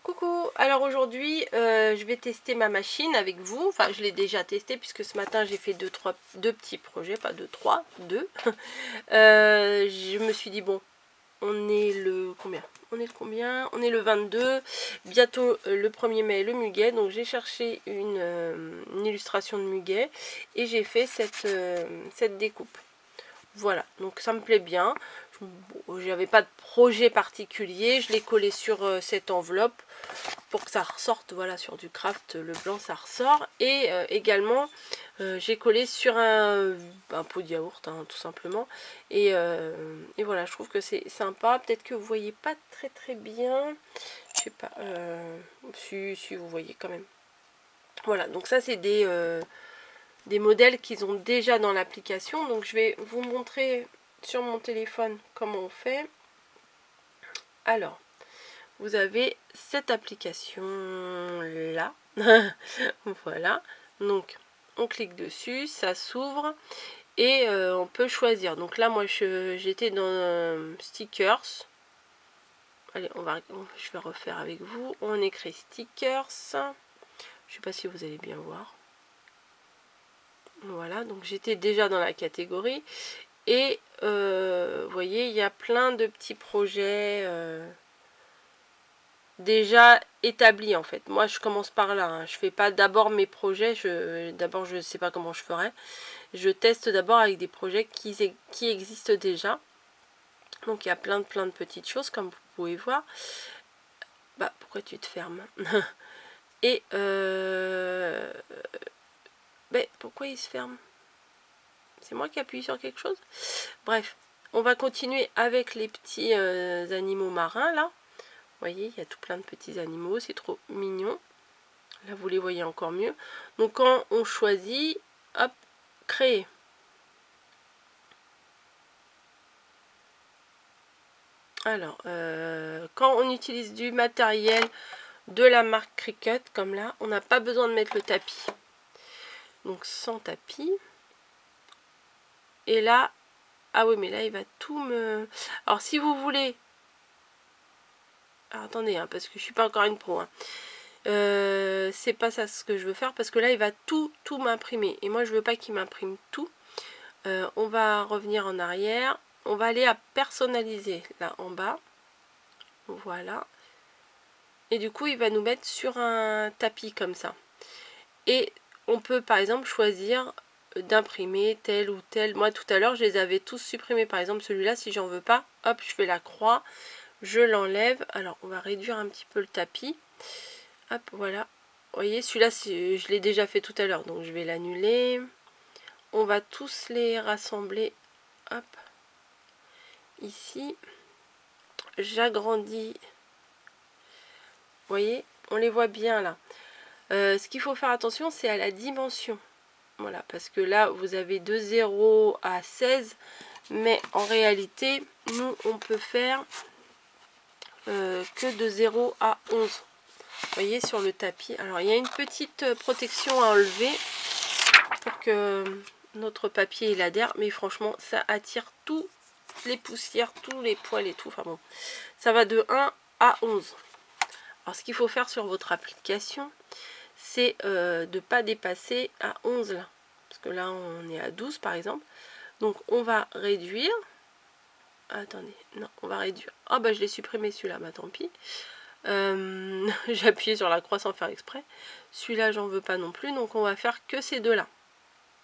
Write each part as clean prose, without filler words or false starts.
Coucou, alors aujourd'hui je vais tester ma machine avec vous, enfin je l'ai déjà testé puisque ce matin j'ai fait deux petits projets, pas deux, trois, deux. Je me suis dit bon, on est le combien? On est le combien? On est le 22, bientôt le 1er mai le muguet, donc j'ai cherché une illustration de muguet et j'ai fait cette découpe. Voilà, donc ça me plaît bien. Bon, j'avais pas de projet particulier, je l'ai collé sur cette enveloppe pour que ça ressorte, voilà, sur du craft, le blanc ça ressort. Et également j'ai collé sur un pot de yaourt, hein, tout simplement. Et voilà, je trouve que c'est sympa. Peut-être que vous voyez pas très bien, je sais pas, si vous voyez quand même. Voilà, donc ça c'est des modèles qu'ils ont déjà dans l'application. Donc je vais vous montrer sur mon téléphone comment on fait. Alors, vous avez cette application là. Voilà, donc on clique dessus, ça s'ouvre et on peut choisir. Donc là moi j'étais dans stickers. Allez, je vais refaire avec vous. On écrit stickers. Je sais pas si vous allez bien voir. Voilà, donc j'étais déjà dans la catégorie. Et vous voyez, il y a plein de petits projets déjà établis en fait. Moi je commence par là, hein. Je fais pas d'abord mes projets, d'abord je ne sais pas comment je ferai. Je teste d'abord avec des projets qui existent déjà. Donc il y a plein de petites choses comme vous pouvez voir. Bah pourquoi tu te fermes? Et mais pourquoi il se ferme? C'est moi qui appuie sur quelque chose? Bref, on va continuer avec les petits animaux marins là. Vous voyez, il y a tout plein de petits animaux, c'est trop mignon. Là, vous les voyez encore mieux. Donc, quand on choisit, hop, créer. Alors, quand on utilise du matériel de la marque Cricut, comme là, on n'a pas besoin de mettre le tapis. Donc, sans tapis. Et là, ah oui, mais là, il va tout me... Alors, si vous voulez... Alors, attendez, hein, parce que je suis pas encore une pro. Hein. C'est pas ça ce que je veux faire, parce que là, il va tout m'imprimer. Et moi, je veux pas qu'il m'imprime tout. On va revenir en arrière. On va aller à personnaliser, là, en bas. Voilà. Et du coup, il va nous mettre sur un tapis comme ça. Et on peut, par exemple, choisir d'imprimer tel ou tel. Moi, tout à l'heure, je les avais tous supprimés. Par exemple, celui-là, si j'en veux pas, hop, je fais la croix. Je l'enlève. Alors, on va réduire un petit peu le tapis. Hop, voilà. Vous voyez, celui-là, je l'ai déjà fait tout à l'heure. Donc, je vais l'annuler. On va tous les rassembler. Hop. Ici. J'agrandis. Vous voyez, on les voit bien là. Ce qu'il faut faire attention, c'est à la dimension. Voilà, parce que là, vous avez de 0 à 16. Mais en réalité, nous, on peut faire que de 0 à 11. Vous voyez, sur le tapis. Alors, il y a une petite protection à enlever pour que notre papier il adhère. Mais franchement, ça attire toutes les poussières, tous les poils et tout. Enfin bon, ça va de 1 à 11. Alors, ce qu'il faut faire sur votre application, c'est de ne pas dépasser à 11 là. Parce que là, on est à 12 par exemple. Donc, on va réduire. Attendez, non, on va réduire. Ah, bah, je l'ai supprimé celui-là, bah tant pis. J'ai appuyé sur la croix sans faire exprès. Celui-là, j'en veux pas non plus. Donc, on va faire que ces deux-là.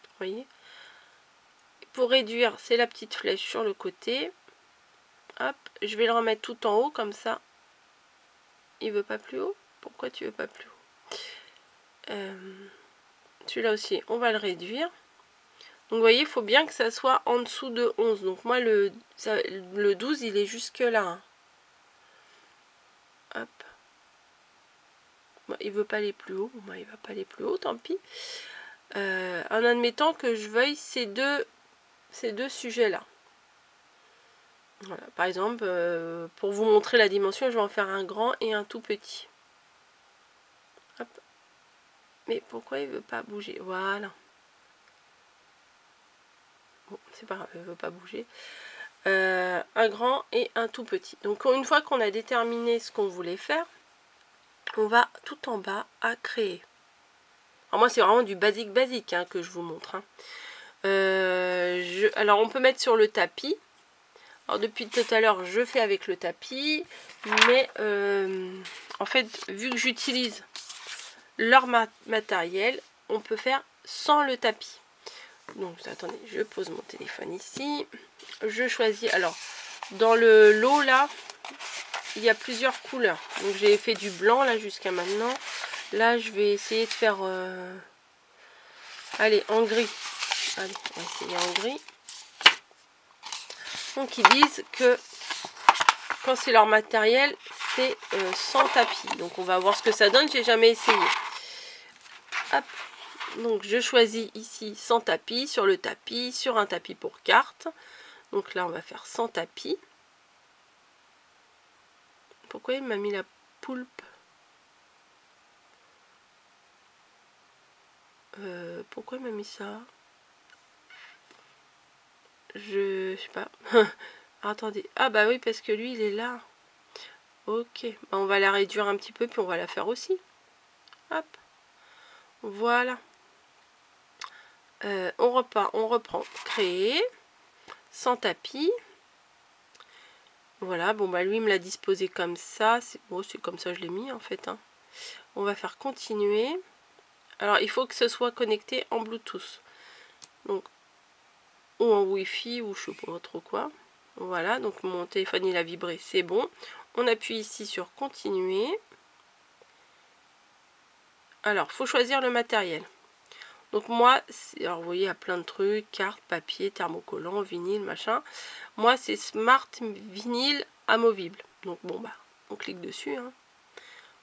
Vous voyez? Pour réduire, c'est la petite flèche sur le côté. Hop, je vais le remettre tout en haut comme ça. Il veut pas plus haut? Pourquoi tu veux pas plus haut? Celui-là aussi, on va le réduire. Donc vous voyez, il faut bien que ça soit en dessous de 11. Donc moi, le 12, il est jusque là. Hein. Hop. Bon, il veut pas aller plus haut. Bon, il va pas aller plus haut, tant pis. En admettant que je veuille ces deux sujets-là. Voilà. Par exemple, pour vous montrer la dimension, je vais en faire un grand et un tout petit. Hop. Mais pourquoi il veut pas bouger? Voilà. Bon, c'est pas grave, il veut pas bouger. Un grand et un tout petit. Donc une fois qu'on a déterminé ce qu'on voulait faire, on va tout en bas à créer. Alors moi c'est vraiment du basique hein, que je vous montre. Hein. Alors on peut mettre sur le tapis. Alors depuis tout à l'heure je fais avec le tapis. Mais en fait vu que j'utilise leur matériel, on peut faire sans le tapis. Donc attendez, je pose mon téléphone ici. Je choisis. Alors dans le lot là, il y a plusieurs couleurs. Donc j'ai fait du blanc là jusqu'à maintenant. Là je vais essayer de faire allez, en gris. Allez, on va essayer en gris. Donc ils disent que quand c'est leur matériel, c'est sans tapis. Donc on va voir ce que ça donne, j'ai jamais essayé. Hop. Donc je choisis ici sans tapis, sur le tapis, sur un tapis pour carte. Donc là on va faire sans tapis. Pourquoi il m'a mis la poulpe? Pourquoi il m'a mis ça? Je sais pas. Attendez. Ah bah oui, parce que lui il est là. Ok. Bah, on va la réduire un petit peu, puis on va la faire aussi. Hop. Voilà. On repart, on reprend. Créer. Sans tapis. Voilà. Bon bah lui il me l'a disposé comme ça. C'est bon, c'est comme ça que je l'ai mis en fait. Hein. On va faire continuer. Alors il faut que ce soit connecté en Bluetooth. Donc ou en Wi-Fi ou je sais pas trop quoi. Voilà, donc mon téléphone il a vibré, c'est bon. On appuie ici sur continuer. Alors, faut choisir le matériel. Donc moi, alors vous voyez, il y a plein de trucs, cartes, papier, thermocollant, vinyle, machin. Moi, c'est Smart Vinyl amovible. Donc bon, bah, on clique dessus. Hein.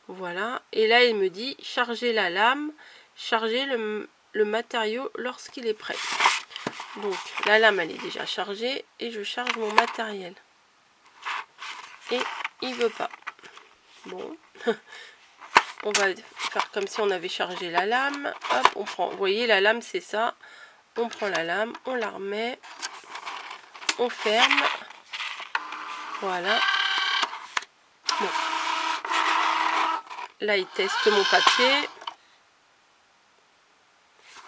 Voilà. Et là, il me dit, charger la lame, charger le matériau lorsqu'il est prêt. Donc, la lame, elle est déjà chargée et je charge mon matériel. Et il veut pas. Bon. On va faire comme si on avait chargé la lame. Hop, on prend. Vous voyez, la lame, c'est ça. On prend la lame, on la remet. On ferme. Voilà. Bon. Là, il teste mon papier.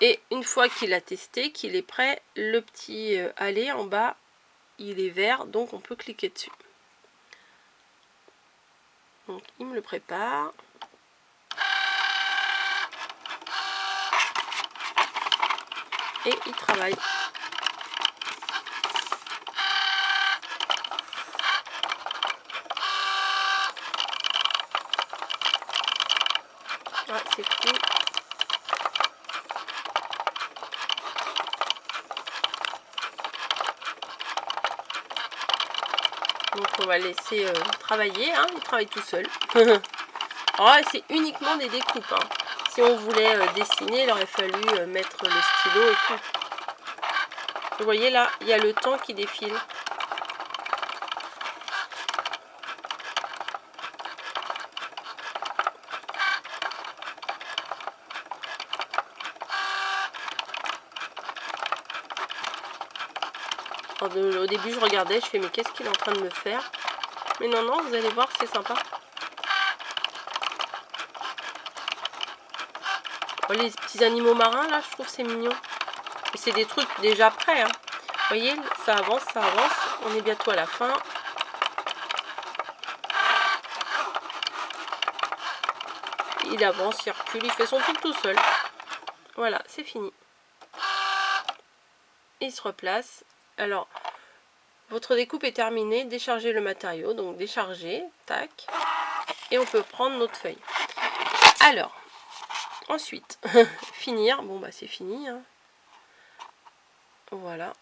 Et une fois qu'il a testé, qu'il est prêt, le petit aller en bas, il est vert, donc on peut cliquer dessus. Donc, il me le prépare. Et il travaille. Ah, c'est fou. Donc on va laisser travailler, hein. Il travaille tout seul. Alors là, c'est uniquement des découpes. Hein. Si on voulait dessiner, il aurait fallu mettre le stylo et tout. Vous voyez là, il y a le temps qui défile. Alors, au début, je regardais, je fais mais qu'est-ce qu'il est en train de me faire? Mais non, non, vous allez voir, c'est sympa. Oh, les petits animaux marins, là, je trouve c'est mignon. Et c'est des trucs déjà prêts. Hein. Vous voyez, ça avance, ça avance. On est bientôt à la fin. Il avance, il recule, il fait son truc tout seul. Voilà, c'est fini. Il se replace. Alors, votre découpe est terminée. Déchargez le matériau. Donc, décharger. Tac. Et on peut prendre notre feuille. Alors, ensuite, finir. Bon, bah, c'est fini. Hein. Voilà.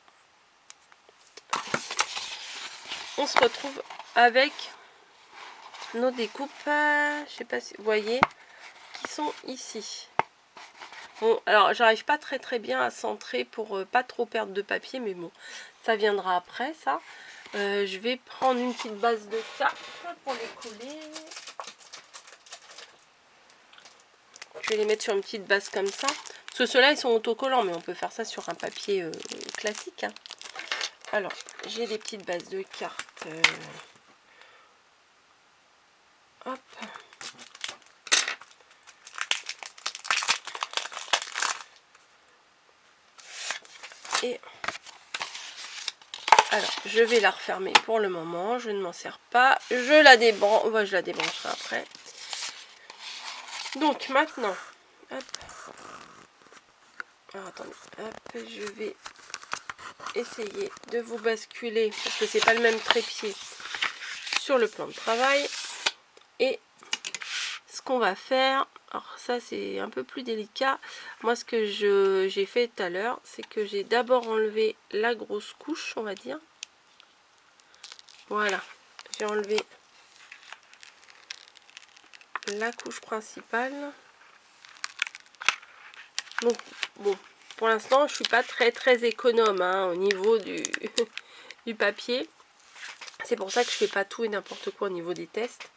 On se retrouve avec nos découpes. Je sais pas si vous voyez. Qui sont ici. Bon, alors j'arrive pas très bien à centrer pour pas trop perdre de papier, mais bon, ça viendra après ça. Je vais prendre une petite base de cartes pour les coller. Je vais les mettre sur une petite base comme ça. Parce que ceux-là, ils sont autocollants, mais on peut faire ça sur un papier classique. Hein. Alors, j'ai des petites bases de cartes. Hop. Et alors, je vais la refermer pour le moment. Je ne m'en sers pas. Je la débranche. Ouais, je la débrancherai après. Donc, maintenant. Hop. Alors, attendez. Hop, je vais essayer de vous basculer. Parce que c'est pas le même trépied sur le plan de travail. Et ce qu'on va faire. Alors, ça, c'est un peu plus délicat. Moi, ce que j'ai fait tout à l'heure, c'est que j'ai d'abord enlevé la grosse couche, on va dire. Voilà, j'ai enlevé la couche principale. Donc bon, pour l'instant je suis pas très économe hein, au niveau du papier. C'est pour ça que je fais pas tout et n'importe quoi au niveau des tests.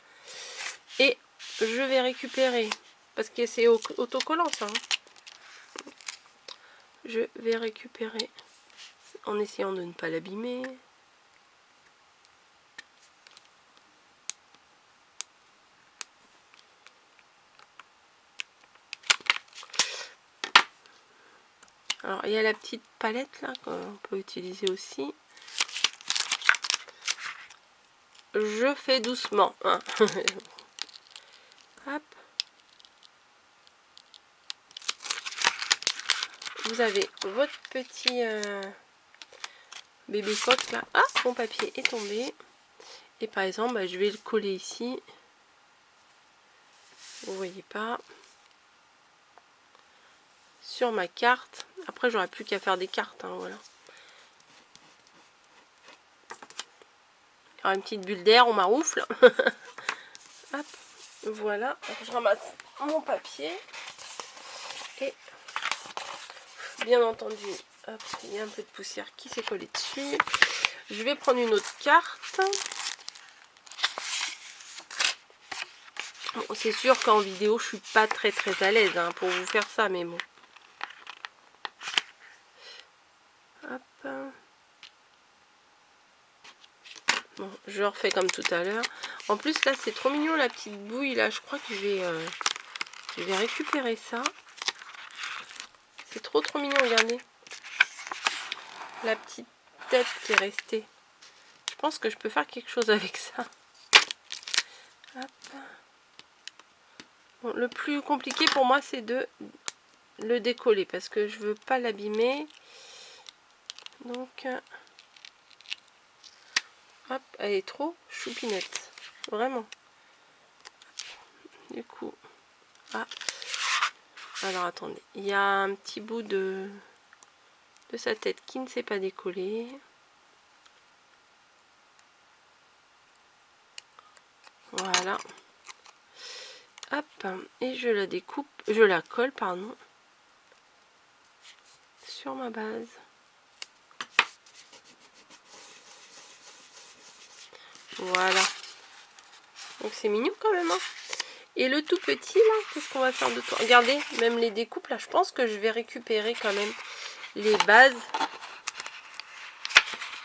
Et je vais récupérer, parce que c'est autocollant ça. Hein. Je vais récupérer en essayant de ne pas l'abîmer. Alors il y a la petite palette là qu'on peut utiliser aussi. Je fais doucement. Hein. Hop. Vous avez votre petit bébé coque là. Ah, mon papier est tombé. Et par exemple, bah, je vais le coller ici. Vous voyez pas. Sur ma carte. Après, j'aurai plus qu'à faire des cartes. Hein, voilà. Il y aura une petite bulle d'air, on maroufle. Hop, voilà. Alors, je ramasse mon papier. Et bien entendu, hop, il y a un peu de poussière qui s'est collée dessus. Je vais prendre une autre carte. Bon, c'est sûr qu'en vidéo, je suis pas très à l'aise hein, pour vous faire ça, mais bon. Hop. Bon, je refais comme tout à l'heure. En plus, là, c'est trop mignon, la petite bouille. Là, je crois que je vais récupérer ça. C'est trop mignon, regardez. La petite tête qui est restée. Je pense que je peux faire quelque chose avec ça. Hop. Bon, le plus compliqué pour moi, c'est de le décoller parce que je veux pas l'abîmer. Donc, hop, elle est trop choupinette. Vraiment. Du coup, ah. Alors attendez, il y a un petit bout de sa tête qui ne s'est pas décollé. Voilà. Hop, et je la découpe, je la colle, pardon, sur ma base. Voilà. Donc c'est mignon quand même. Hein. Et le tout petit là, qu'est-ce qu'on va faire de toi? Regardez, même les découpes là, je pense que je vais récupérer quand même les bases.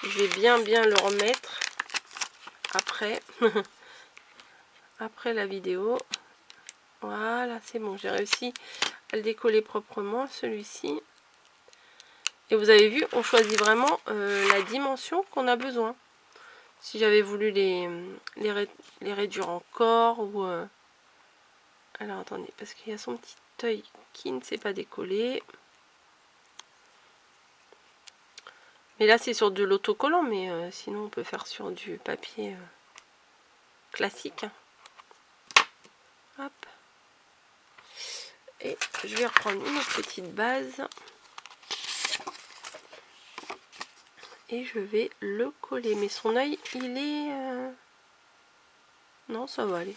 Je vais bien le remettre après. Après la vidéo. Voilà, c'est bon, j'ai réussi à le décoller proprement, celui-ci. Et vous avez vu, on choisit vraiment la dimension qu'on a besoin. Si j'avais voulu les réduire encore ou... Alors attendez, parce qu'il y a son petit œil qui ne s'est pas décollé. Mais là c'est sur de l'autocollant, mais sinon on peut faire sur du papier classique. Hop. Et je vais reprendre une autre petite base. Et je vais le coller. Mais son œil, il est... Non, ça va aller.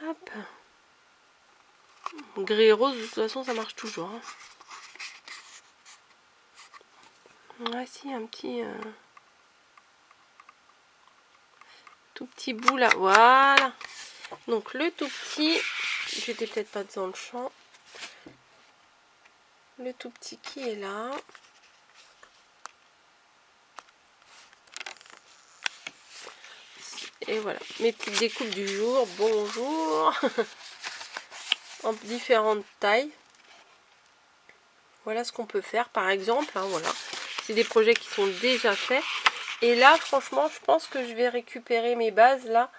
Hop. Gris et rose, de toute façon, ça marche toujours. Hein. Voici un petit... tout petit bout là. Voilà. Donc le tout petit... J'étais peut-être pas dans le champ. Le tout petit qui est là. Et voilà, mes petites découpes du jour. Bonjour. En différentes tailles. Voilà ce qu'on peut faire par exemple, hein, voilà. C'est des projets qui sont déjà faits. Et là franchement je pense que je vais récupérer mes bases là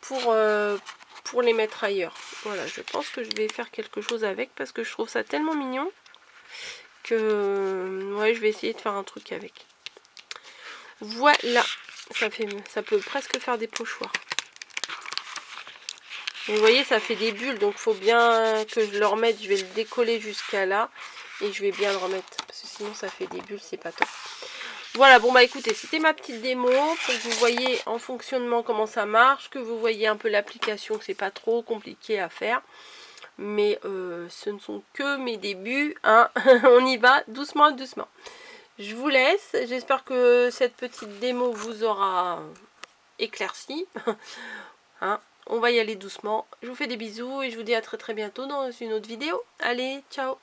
pour les mettre ailleurs. Voilà, je pense que je vais faire quelque chose avec parce que je trouve ça tellement mignon que ouais, je vais essayer de faire un truc avec. Voilà, ça peut presque faire des pochoirs. Et vous voyez, ça fait des bulles, donc il faut bien que je le remette. Je vais le décoller jusqu'à là et je vais bien le remettre parce que sinon ça fait des bulles, c'est pas top. Voilà, bon bah écoutez, c'était ma petite démo pour que vous voyez en fonctionnement comment ça marche, que vous voyez un peu l'application, que c'est pas trop compliqué à faire. Mais ce ne sont que mes débuts, hein. On y va doucement, doucement. Je vous laisse, j'espère que cette petite démo vous aura éclairci. Hein, on va y aller doucement. Je vous fais des bisous et je vous dis à très très bientôt dans une autre vidéo. Allez, ciao!